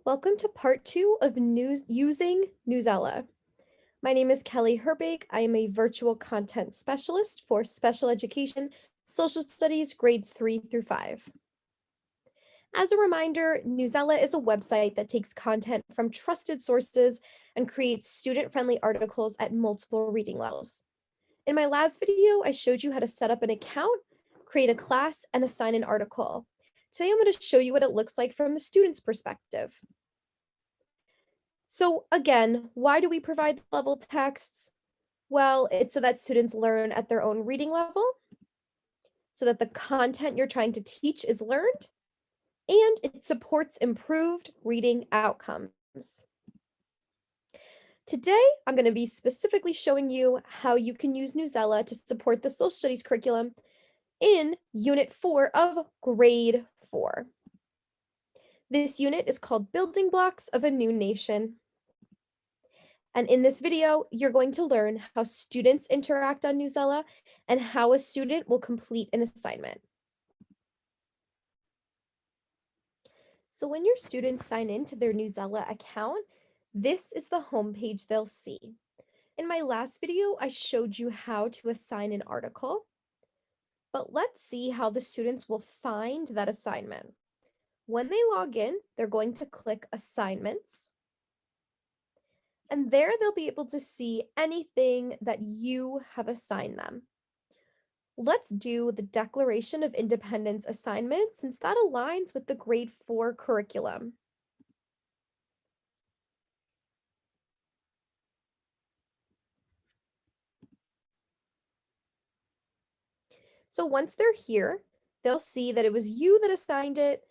Welcome to part 2 of using Newsela. My name is Kelly Herbig. I am a virtual content specialist for special education, social studies, grades 3 through 5. As a reminder, Newsela is a website that takes content from trusted sources and creates student-friendly articles at multiple reading levels. In my last video, I showed you how to set up an account, create a class, and assign an article. Today, I'm going to show you what it looks like from the student's perspective. So again, why do we provide level texts? Well, it's so that students learn at their own reading level, so that the content you're trying to teach is learned, and it supports improved reading outcomes. Today, I'm going to be specifically showing you how you can use Newsela to support the social studies curriculum in Unit 4 of Grade 4. This unit is called Building Blocks of a New Nation. And in this video, you're going to learn how students interact on Newsela and how a student will complete an assignment. So when your students sign into their Newsela account, this is the homepage they'll see. In my last video, I showed you how to assign an article, but let's see how the students will find that assignment. When they log in, they're going to click Assignments. And there they'll be able to see anything that you have assigned them. Let's do the Declaration of Independence assignment since that aligns with the grade 4 curriculum. So once they're here, they'll see that it was you that assigned it,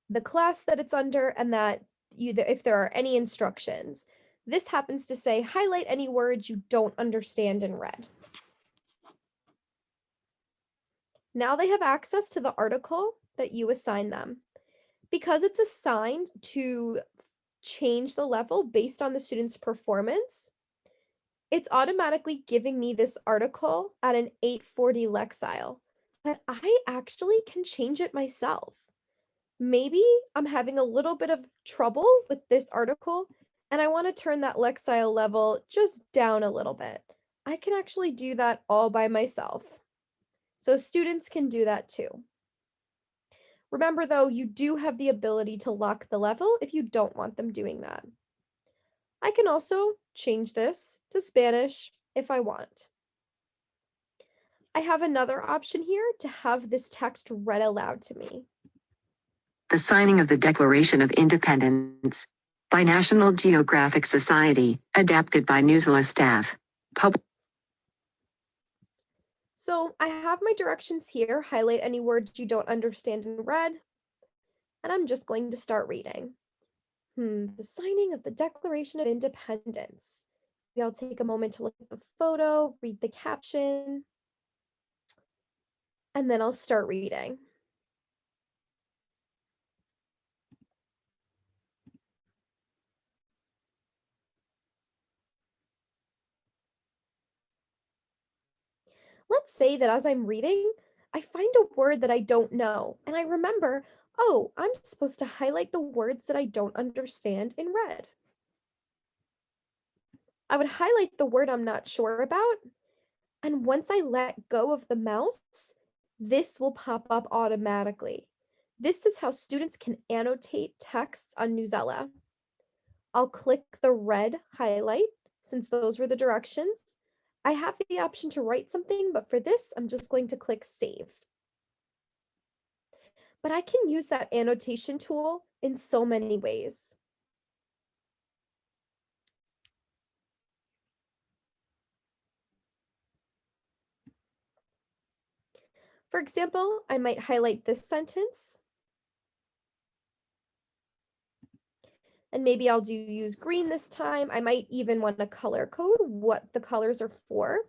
the class that it's under, and that if there are any instructions. This happens to say, highlight any words you don't understand in red. Now they have access to the article that you assign them. Because it's assigned to change the level based on the student's performance, it's automatically giving me this article at an 840 Lexile, but I actually can change it myself. Maybe I'm having a little bit of trouble with this article and I want to turn that Lexile level just down a little bit. I can actually do that all by myself. So students can do that too. Remember though, you do have the ability to lock the level if you don't want them doing that. I can also change this to Spanish if I want. I have another option here to have this text read aloud to me. The signing of the Declaration of Independence by National Geographic Society, adapted by Newsela staff. So I have my directions here, highlight any words you don't understand in red, and I'm just going to start reading. The signing of the Declaration of Independence. Maybe I'll take a moment to look at the photo, read the caption, and then I'll start reading. Let's say that as I'm reading, I find a word that I don't know, and I remember, oh, I'm supposed to highlight the words that I don't understand in red. I would highlight the word I'm not sure about, and once I let go of the mouse, this will pop up automatically. This is how students can annotate texts on Newsela. I'll click the red highlight, since those were the directions. I have the option to write something, but for this, I'm just going to click Save. But I can use that annotation tool in so many ways. For example, I might highlight this sentence. And maybe I'll use green this time. I might even want to color code what the colors are for.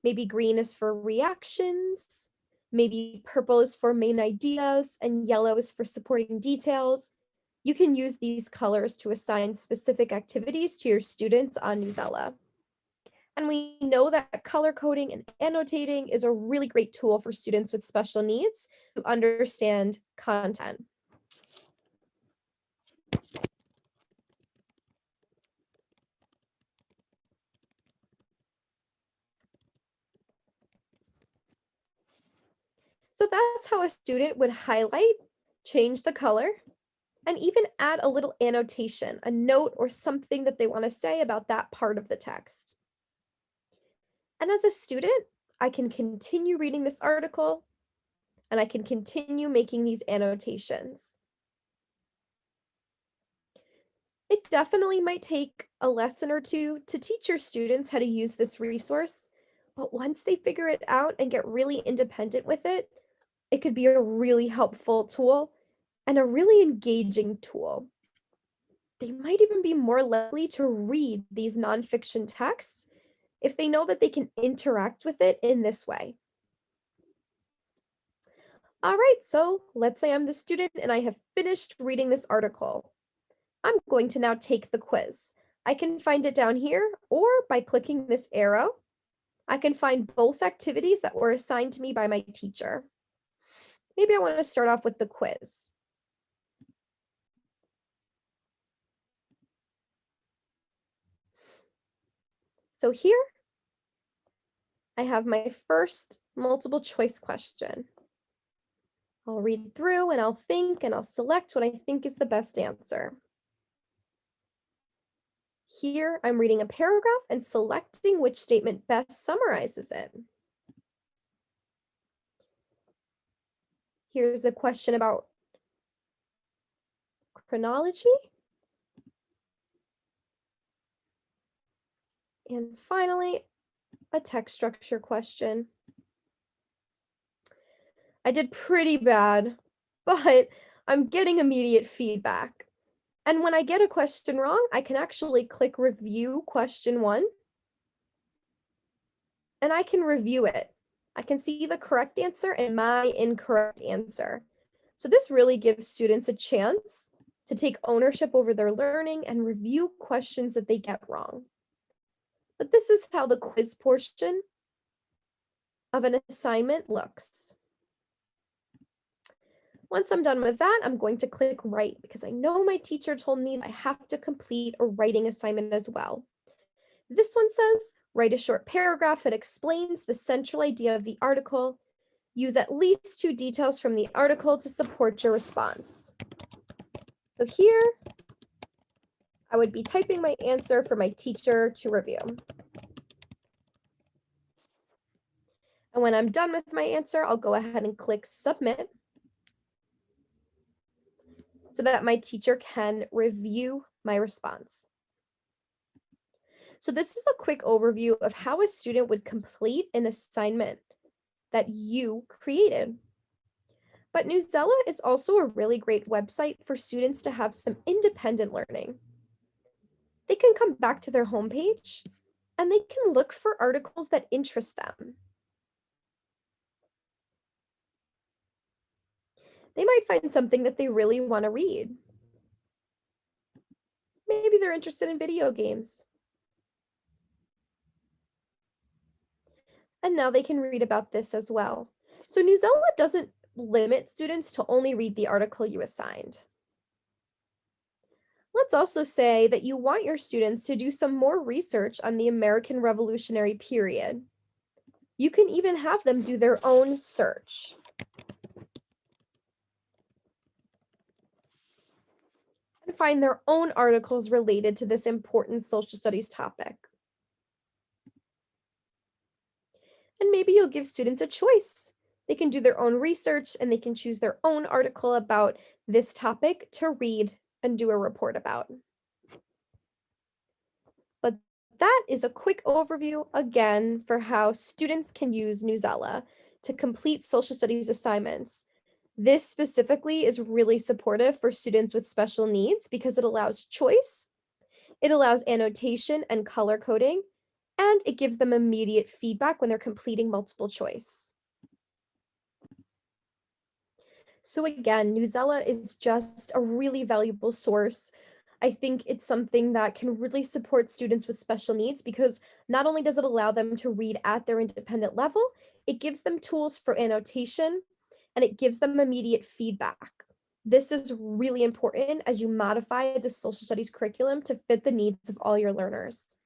Maybe green is for reactions. Maybe purple is for main ideas and yellow is for supporting details. You can use these colors to assign specific activities to your students on Newsela. And we know that color coding and annotating is a really great tool for students with special needs to understand content. So that's how a student would highlight, change the color, and even add a little annotation, a note or something that they want to say about that part of the text. And as a student, I can continue reading this article and I can continue making these annotations. It definitely might take a lesson or two to teach your students how to use this resource, but once they figure it out and get really independent with it, it could be a really helpful tool and a really engaging tool. They might even be more likely to read these nonfiction texts if they know that they can interact with it in this way. All right, so let's say I'm the student and I have finished reading this article. I'm going to now take the quiz. I can find it down here, or by clicking this arrow, I can find both activities that were assigned to me by my teacher. Maybe I want to start off with the quiz. So here, I have my first multiple choice question. I'll read through and I'll think and I'll select what I think is the best answer. Here, I'm reading a paragraph and selecting which statement best summarizes it. Here's a question about chronology. And finally, a text structure question. I did pretty bad, but I'm getting immediate feedback. And when I get a question wrong, I can actually click review question 1 and I can review it. I can see the correct answer and my incorrect answer. So this really gives students a chance to take ownership over their learning and review questions that they get wrong. But this is how the quiz portion of an assignment looks. Once I'm done with that, I'm going to click write because I know my teacher told me I have to complete a writing assignment as well. This one says, write a short paragraph that explains the central idea of the article. Use at least 2 details from the article to support your response. So here, I would be typing my answer for my teacher to review. And when I'm done with my answer, I'll go ahead and click submit so that my teacher can review my response. So this is a quick overview of how a student would complete an assignment that you created. But Newsela is also a really great website for students to have some independent learning. They can come back to their homepage and they can look for articles that interest them. They might find something that they really want to read. Maybe they're interested in video games. And now they can read about this as well. So Newsela doesn't limit students to only read the article you assigned. Let's also say that you want your students to do some more research on the American Revolutionary period. You can even have them do their own search. And find their own articles related to this important social studies topic. And maybe you'll give students a choice. They can do their own research and they can choose their own article about this topic to read and do a report about. But that is a quick overview again for how students can use Newsela to complete social studies assignments. This specifically is really supportive for students with special needs because it allows choice, it allows annotation and color coding, and it gives them immediate feedback when they're completing multiple choice. So again, Newsela is just a really valuable source. I think it's something that can really support students with special needs because not only does it allow them to read at their independent level, it gives them tools for annotation and it gives them immediate feedback. This is really important as you modify the social studies curriculum to fit the needs of all your learners.